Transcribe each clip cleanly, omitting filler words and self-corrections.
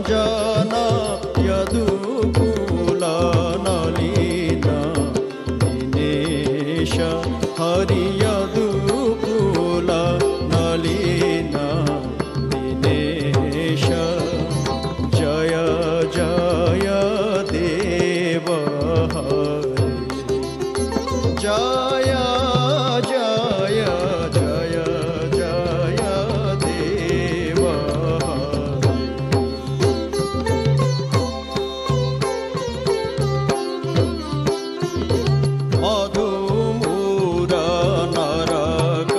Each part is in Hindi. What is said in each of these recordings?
जन यदुकुल नलिन दिनेश हरि यदुकुल नलिन दिनेश जय जय देव हरे जय जय जय जय देव हरे मधुमूर नरक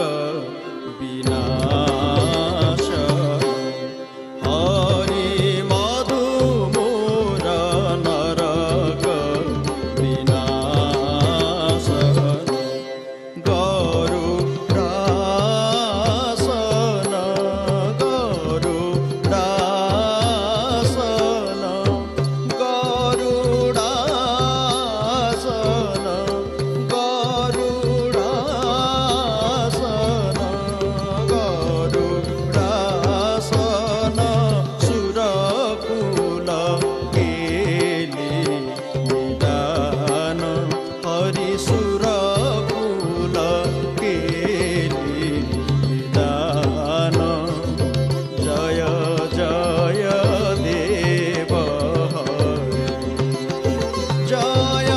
विनाश हरि मधुमूर नरक विनाश गरुडासन गरुडासन गरुडासन गरुडासन गरुडासन सुरकुल केली निदान हरि सुरकुल केली निदान जय जय देव हरे जय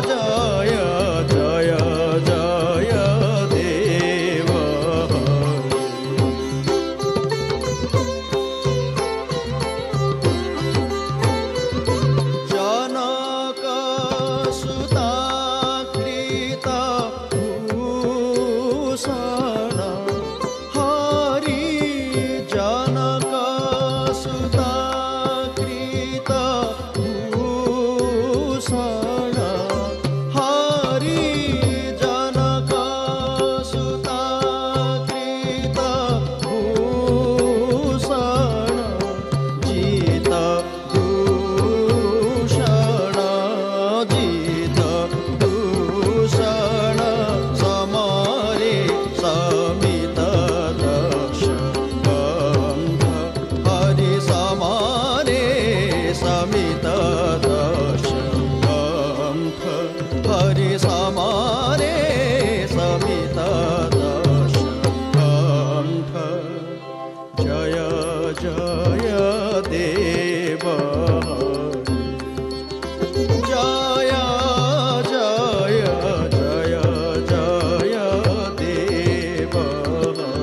जय जय जय देव हरे जनक सुताकृत भूषण हरि जनक सुताकृत भूषण हरि जनक सुताकृत भूषण जित दूषण जित दूषण समरे समित दश बन्ध हरि समरे समित दश बन्ध हरि समरे समित दश बन्ध जय जय देव हरे जय जय जय जय देव हरे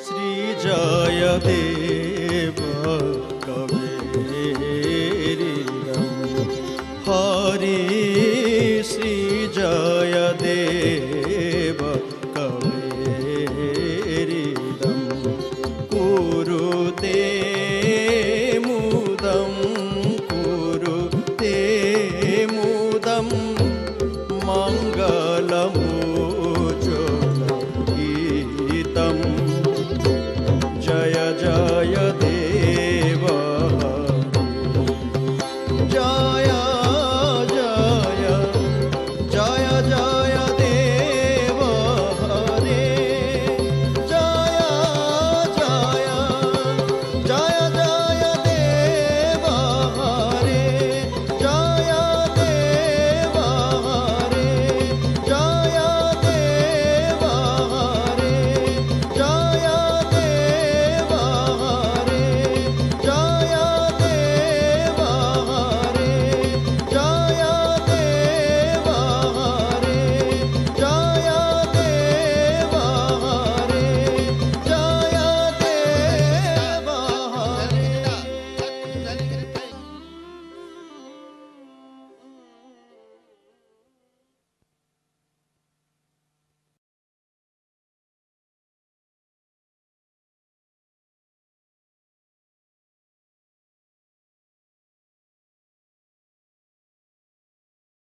श्री जय देव